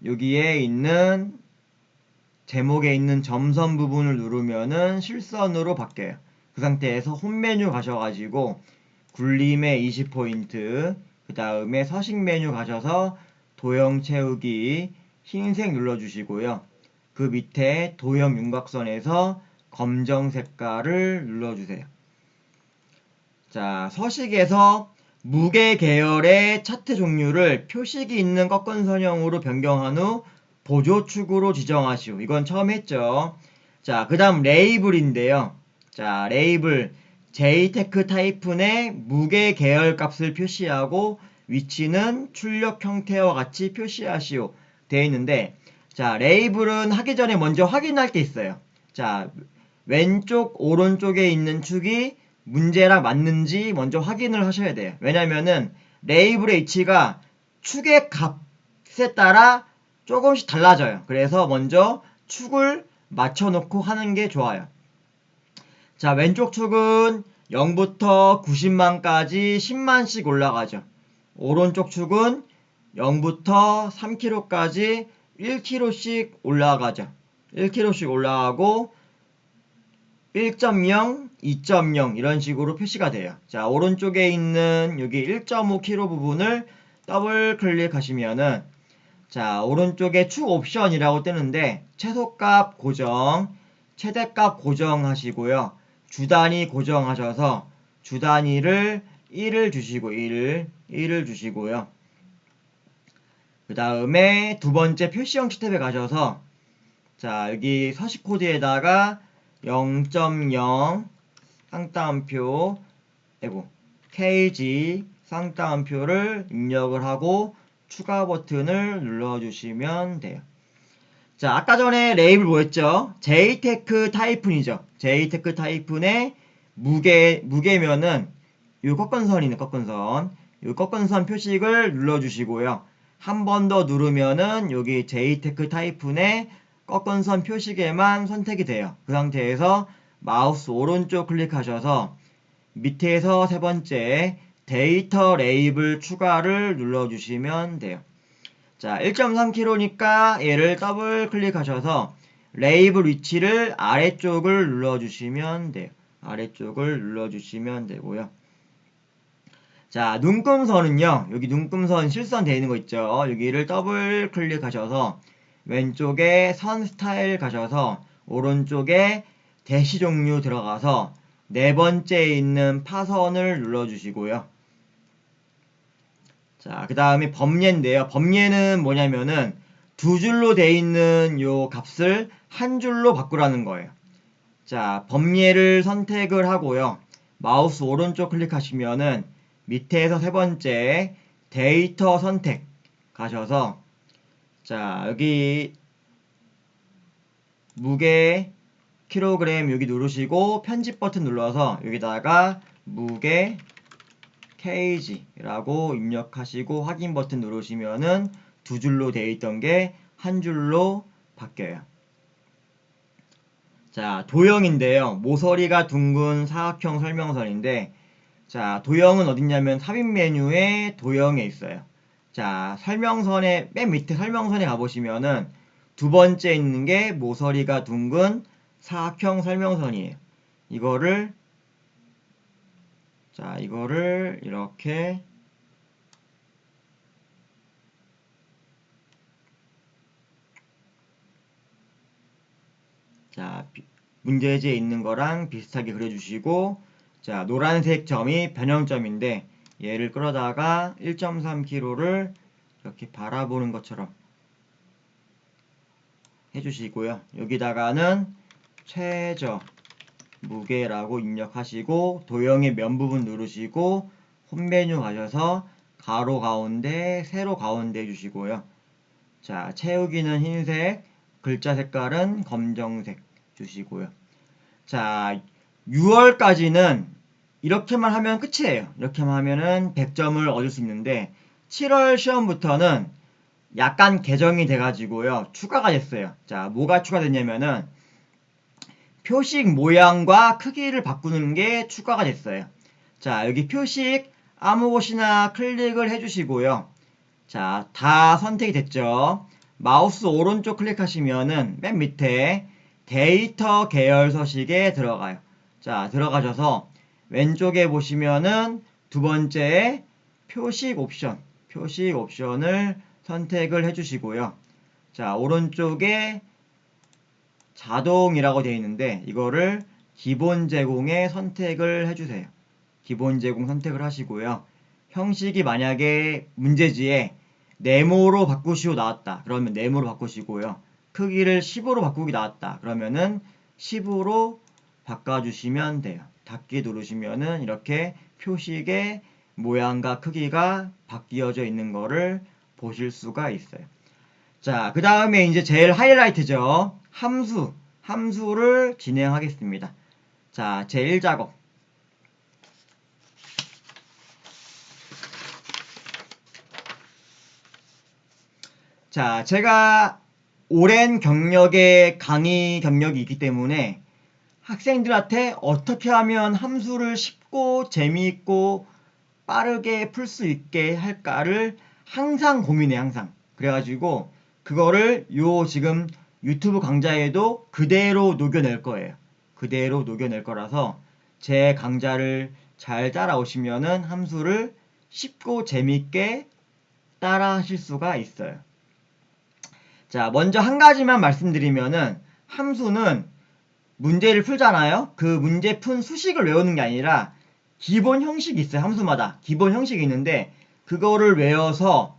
Speaker 1: 여기에 있는 제목에 있는 점선 부분을 누르면은 실선으로 바뀌어요. 그 상태에서 홈 메뉴 가셔가지고 굴림의 20포인트, 그 다음에 서식 메뉴 가셔서 도형 채우기 흰색 눌러주시고요. 그 밑에 도형 윤곽선에서 검정 색깔을 눌러주세요. 자, 서식에서 무게 계열의 차트 종류를 표식이 있는 꺾은선형으로 변경한 후 보조축으로 지정하시오. 이건 처음 했죠. 자, 그 다음 레이블인데요. 자, 레이블 JTEC 타입 내 무게 계열 값을 표시하고 위치는 출력 형태와 같이 표시하시오. 되어 있는데, 자, 레이블은 하기 전에 먼저 확인할 게 있어요. 자, 왼쪽, 오른쪽에 있는 축이 문제랑 맞는지 먼저 확인을 하셔야 돼요. 왜냐면은 레이블의 위치가 축의 값에 따라 조금씩 달라져요. 그래서 먼저 축을 맞춰놓고 하는 게 좋아요. 자, 왼쪽 축은 0부터 90만까지 10만씩 올라가죠. 오른쪽 축은 0부터 3kg까지 1kg씩 올라가죠. 1kg씩 올라가고 1.0, 2.0 이런 식으로 표시가 돼요. 자, 오른쪽에 있는 여기 1.5kg 부분을 더블 클릭하시면은 자, 오른쪽에 축 옵션이라고 뜨는데 최소값 고정, 최대값 고정하시고요. 주 단위 고정하셔서 주 단위를 1을 주시고 1을 주시고요. 그 다음에 두 번째 표시형 탭에 가셔서 자, 여기 서식 코드에다가 0.0 쌍따옴표 kg 쌍따옴표를 입력을 하고 추가 버튼을 눌러주시면 돼요. 자, 아까 전에 레이블 뭐였죠? JTEC 타입이죠. JTEC 타입의 무게면은 요 꺾은선이네, 꺾은선. 요 꺾은선 표식을 눌러주시고요. 한 번 더 누르면은 여기 JTEC 타입의 꺾은선 표식에만 선택이 돼요. 그 상태에서 마우스 오른쪽 클릭하셔서 밑에서 세 번째 데이터 레이블 추가를 눌러주시면 돼요. 자, 1.3kg니까 얘를 더블 클릭하셔서 레이블 위치를 아래쪽을 눌러주시면 돼요. 아래쪽을 눌러주시면 되고요. 자, 눈금선은요. 여기 눈금선 실선 되어 있는 거 있죠. 여기를 더블 클릭하셔서 왼쪽에 선 스타일 가셔서 오른쪽에 대시 종류 들어가서 네 번째에 있는 파선을 눌러주시고요. 자, 그 다음에 범례인데요. 범례는 뭐냐면은 두 줄로 되어 있는 요 값을 한 줄로 바꾸라는 거예요. 자, 범례를 선택을 하고요. 마우스 오른쪽 클릭하시면은 밑에서 세 번째 데이터 선택 가셔서 자, 여기 무게 킬로그램 여기 누르시고 편집 버튼 눌러서 여기다가 무게 kg라고 입력하시고 확인 버튼 누르시면은 두 줄로 되어 있던 게 한 줄로 바뀌어요. 자, 도형인데요. 모서리가 둥근 사각형 설명선인데 자, 도형은 어딨냐면 삽입 메뉴에 도형에 있어요. 자, 설명선에 맨 밑에 설명선에 가보시면은 두 번째 있는 게 모서리가 둥근 사각형 설명선이에요. 이거를 이렇게 자, 문제지에 있는 거랑 비슷하게 그려주시고 자, 노란색 점이 변형점인데 얘를 끌어다가 1.3kg를 이렇게 바라보는 것처럼 해주시고요. 여기다가는 최저 무게라고 입력하시고 도형의 면 부분 누르시고 홈 메뉴 가셔서 가로 가운데 세로 가운데 해주시고요. 자, 채우기는 흰색, 글자 색깔은 검정색 주시고요. 자, 6월까지는 이렇게만 하면 끝이에요. 이렇게만 하면은 100점을 얻을 수 있는데 7월 시험부터는 약간 개정이 돼가지고요. 추가가 됐어요. 자, 뭐가 추가됐냐면은 표식 모양과 크기를 바꾸는 게 추가가 됐어요. 자, 여기 표식 아무 곳이나 클릭을 해주시고요. 자, 다 선택이 됐죠. 마우스 오른쪽 클릭하시면은 맨 밑에 데이터 계열 서식에 들어가요. 자, 들어가셔서 왼쪽에 보시면은 두 번째에 표식 옵션을 선택을 해주시고요. 자, 오른쪽에 자동이라고 되어 있는데 이거를 기본 제공에 선택을 해주세요. 기본 제공 선택을 하시고요. 형식이 만약에 문제지에 네모로 바꾸시오 나왔다. 그러면 네모로 바꾸시고요. 크기를 10으로 바꾸기 나왔다. 그러면은 10으로 바꿔주시면 돼요. 닫기 누르시면은 이렇게 표식의 모양과 크기가 바뀌어져 있는 거를 보실 수가 있어요. 자, 그 다음에 이제 제일 하이라이트죠. 함수를 진행하겠습니다. 자, 제1작업. 자, 제가 오랜 강의 경력이 있기 때문에 학생들한테 어떻게 하면 함수를 쉽고 재미있고 빠르게 풀 수 있게 할까를 항상 고민해, 항상. 그래가지고 그거를 지금 유튜브 강좌에도 그대로 녹여낼 거예요. 그대로 녹여낼 거라서 제 강좌를 잘 따라오시면은 함수를 쉽고 재미있게 따라 하실 수가 있어요. 자, 먼저 한 가지만 말씀드리면은 함수는 문제를 풀잖아요. 그 문제 푼 수식을 외우는 게 아니라 기본 형식이 있어요. 함수마다 기본 형식이 있는데 그거를 외워서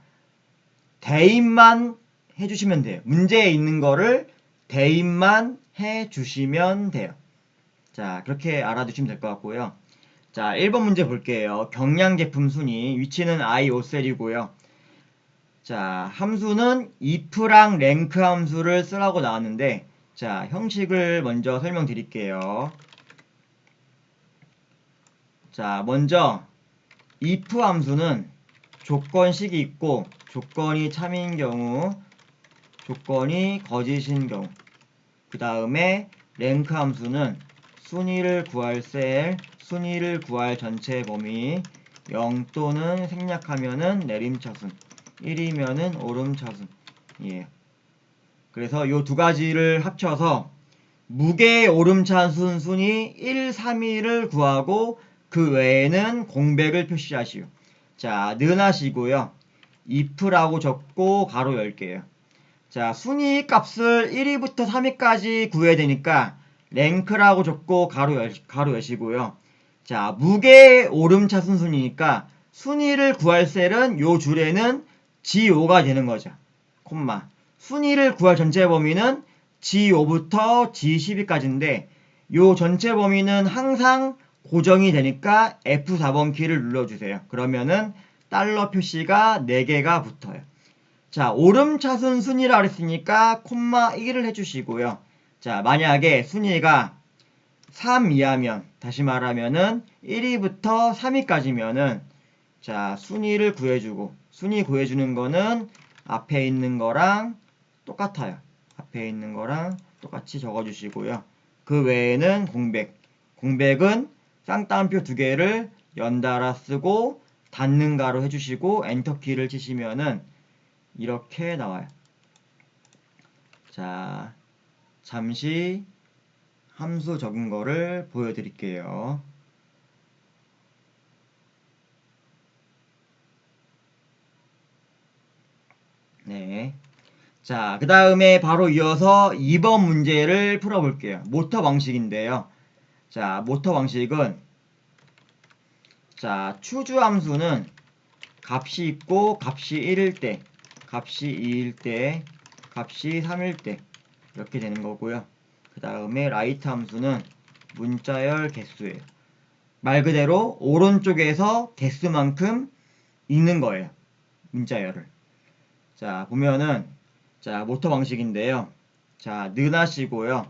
Speaker 1: 대입만 해주시면 돼요. 문제에 있는 거를 대입만 해주시면 돼요. 자, 그렇게 알아두시면 될 것 같고요. 자, 1번 문제 볼게요. 경량 제품 순위, 위치는 i5셀이고요. 자, 함수는 if랑 rank 함수를 쓰라고 나왔는데, 자, 형식을 먼저 설명드릴게요. 자, 먼저 if 함수는 조건식이 있고, 조건이 참인 경우, 조건이 거짓인 경우, 그 다음에 rank 함수는 순위를 구할 순위를 구할 전체 범위, 0 또는 생략하면은 내림차순, 1이면은 오름차순. 예. 그래서 요 두 가지를 합쳐서 무게 오름차순 순위 1, 3위를 구하고 그 외에는 공백을 표시하시오. 자, 는 하시고요. if라고 적고 가로 10개요. 자, 순위 값을 1위부터 3위까지 구해야 되니까 랭크라고 적고 가로 여시고요. 자, 무게 오름차순 순위니까 순위를 구할 셀은 요 줄에는 G5가 되는 거죠. 콤마. 순위를 구할 전체 범위는 G5부터 G12까지인데 요 전체 범위는 항상 고정이 되니까 F4번 키를 눌러주세요. 그러면은 달러 표시가 4개가 붙어요. 자, 오름차순 순위라 그랬으니까 콤마 1을 해주시고요. 자, 만약에 순위가 3 이하면, 다시 말하면은 1위부터 3위까지면은 자, 순위를 구해주고, 순위 구해주는 거는 앞에 있는 거랑 똑같아요. 앞에 있는 거랑 똑같이 적어주시고요. 그 외에는 공백은 쌍따옴표 2개를 연달아 쓰고 닫는 가로 해주시고 엔터키를 치시면은 이렇게 나와요. 자, 잠시 함수 적은 거를 보여드릴게요. 네. 자, 그 다음에 바로 이어서 2번 문제를 풀어볼게요. 모터 방식인데요. 자, 모터 방식은 자, 추주 함수는 값이 있고 값이 1일 때, 값이 2일 때, 값이 3일 때 이렇게 되는 거고요. 그 다음에 라이트 함수는 문자열 개수예요. 말 그대로 오른쪽에서 개수만큼 읽는 거예요. 문자열을. 자, 보면은 자, 모터 방식인데요. 자, 는 하시고요.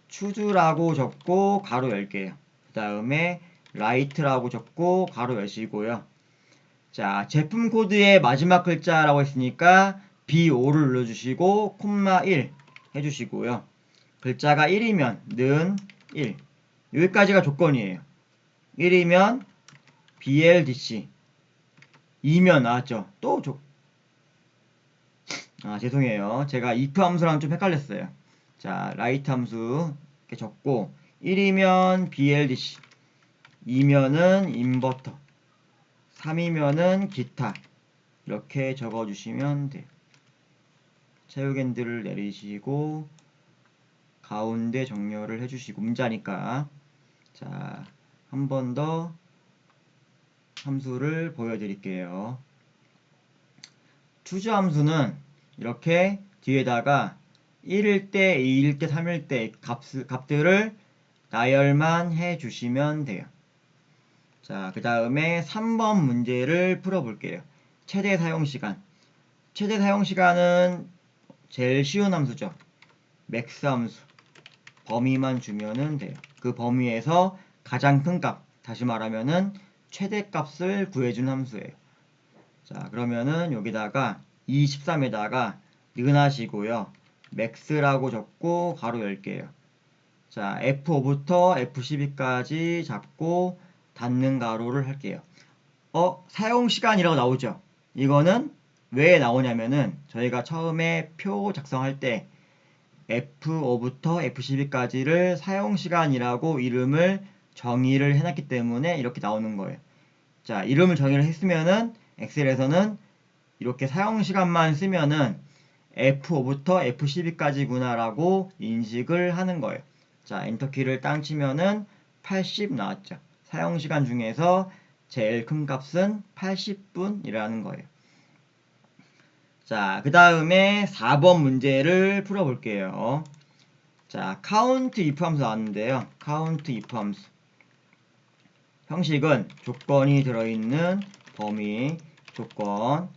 Speaker 1: 추주라고 적고 가로 10개요. 그 다음에 라이트라고 적고 가로 여시고요. 자, 제품 코드의 마지막 글자라고 했으니까 B5를 눌러주시고 콤마 1 해주시고요. 글자가 1이면 는 1. 여기까지가 조건이에요. 1이면 BLDC. 2면 나왔죠. 또 죄송해요. 제가 if 함수랑 좀 헷갈렸어요. 자, write 함수 이렇게 적고 1이면 BLDC, 2면은 인버터, 3이면은 기타 이렇게 적어주시면 돼요. 체육핸들을 내리시고 가운데 정렬을 해주시고 문자니까 자, 한 번 더 함수를 보여드릴게요. choose 함수는 이렇게 뒤에다가 1일 때, 2일 때, 3일 때 값들을 나열만 해주시면 돼요. 자, 그 다음에 3번 문제를 풀어볼게요. 최대 사용시간. 최대 사용시간은 제일 쉬운 함수죠. 맥스 함수. 범위만 주면은 돼요. 그 범위에서 가장 큰 값, 다시 말하면은 최대값을 구해준 함수예요. 자, 그러면은 여기다가 23에다가 는하시고요. 맥스라고 적고 가로 열게요. 자, F5부터 F12까지 잡고 닫는 가로를 할게요. 사용시간이라고 나오죠? 이거는 왜 나오냐면은 저희가 처음에 표 작성할 때 F5부터 F12까지를 사용시간이라고 이름을 정의를 해놨기 때문에 이렇게 나오는 거예요. 자, 이름을 정의를 했으면은 엑셀에서는 이렇게 사용시간만 쓰면은 F5부터 F12까지구나 라고 인식을 하는 거예요. 자, 엔터키를 땅 치면은 80 나왔죠. 사용시간 중에서 제일 큰 값은 80분이라는 거예요. 자, 그 다음에 4번 문제를 풀어볼게요. 자, count if 함수 나왔는데요. count if 함수. 형식은 조건이 들어있는 범위, 조건,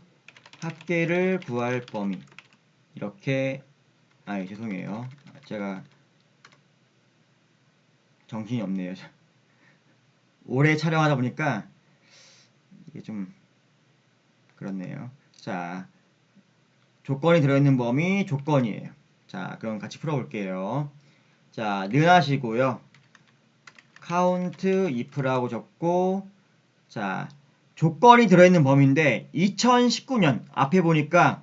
Speaker 1: 합계를 구할 범위. 이렇게, 죄송해요. 제가 정신이 없네요. 오래 촬영하다 보니까 이게 좀 그렇네요. 자, 조건이 들어있는 범위, 조건이에요. 자, 그럼 같이 풀어볼게요. 자, 는하시고요. count if라고 적고, 자, 조건이 들어있는 범위인데 2019년 앞에 보니까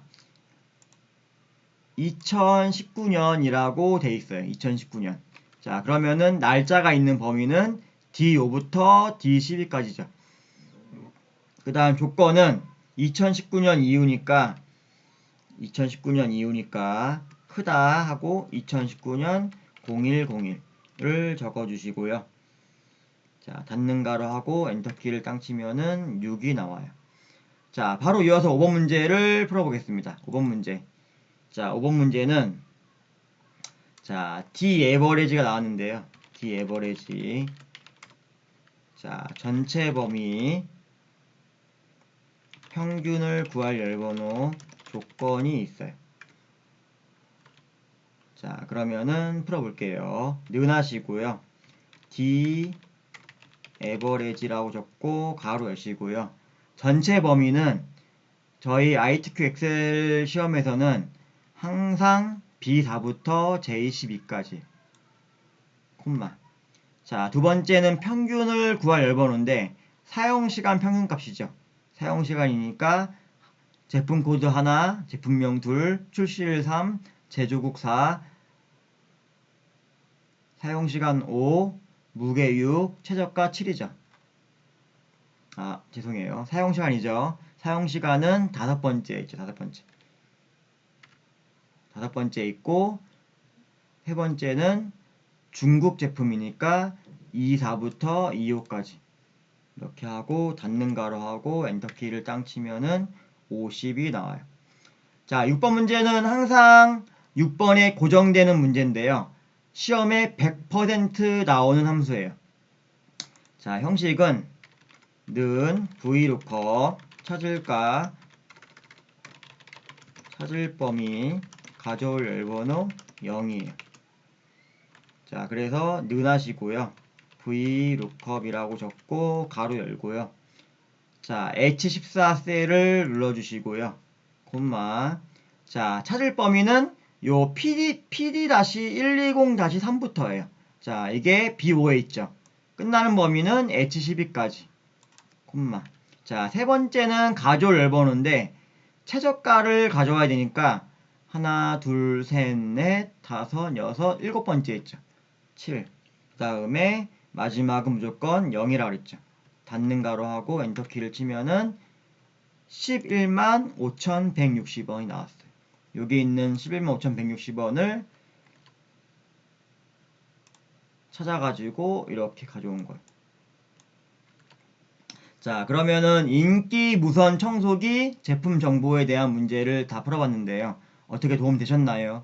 Speaker 1: 2019년이라고 돼 있어요. 2019년. 자, 그러면은 날짜가 있는 범위는 D5부터 D12까지죠. 그 다음 조건은 2019년 이후니까 크다 하고 2019년 0101을 적어주시고요. 자, 닫는 가로 하고 엔터키를 땅 치면은 6이 나와요. 자, 바로 이어서 5번 문제를 풀어보겠습니다. 5번 문제. 자, 5번 문제는 자, D-average가 나왔는데요. D-average. 자, 전체 범위 평균을 구할 열번호 조건이 있어요. 자, 그러면은 풀어볼게요. 는하시고요. D-average라고 적고 가로 여시고요. 전체 범위는 저희 ITQ 엑셀 시험에서는 항상 B4부터 J12까지 콤마. 자, 두 번째는 평균을 구할 열번호인데 사용시간 평균값이죠. 사용시간이니까 제품 코드 하나, 제품명 둘, 출시일 3, 제조국 4, 사용시간 5, 무게 6, 최저가 7이죠. 죄송해요. 사용시간이죠. 사용시간은 다섯 번째 있죠. 다섯 번째 있고 세 번째는 중국 제품이니까 24부터 25까지 이렇게 하고 닫는 가로 하고 엔터키를 땅 치면은 50이 나와요. 자, 6번 문제는 항상 6번에 고정되는 문제인데요. 시험에 100% 나오는 함수예요. 자, 형식은 는 vlookup 찾을까 찾을 범위 가져올 열번호 0이에요. 자, 그래서 는하시고요. vlookup이라고 적고 가로 열고요. 자, H14셀을 눌러주시고요. 콤마. 자, 찾을 범위는 요 PD-120-3부터예요. 자, 이게 B5에 있죠. 끝나는 범위는 H12까지. 콤마. 자, 세 번째는 가져올 열번호인데 최저가를 가져와야 되니까 하나, 둘, 셋, 넷, 다섯, 여섯, 일곱 번째 있죠. 7. 그 다음에 마지막은 무조건 0이라고 그랬죠. 닫는 가로 하고 엔터키를 치면은 11만 5,160원이 나왔어요. 여기 있는 11만 5,160원을 찾아가지고 이렇게 가져온 거예요. 자, 그러면은 인기 무선 청소기 제품 정보에 대한 문제를 다 풀어봤는데요. 어떻게 도움 되셨나요?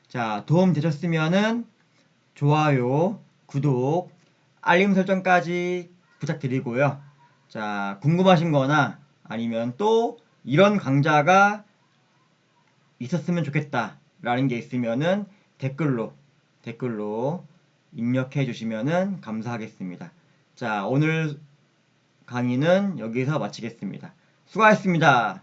Speaker 1: 자, 도움 되셨으면은 좋아요, 구독, 알림 설정까지 부탁드리고요. 자, 궁금하신 거나 아니면 또 이런 강좌가 있었으면 좋겠다 라는 게 있으면은 댓글로 입력해 주시면은 감사하겠습니다. 자, 오늘 강의는 여기서 마치겠습니다. 수고하셨습니다.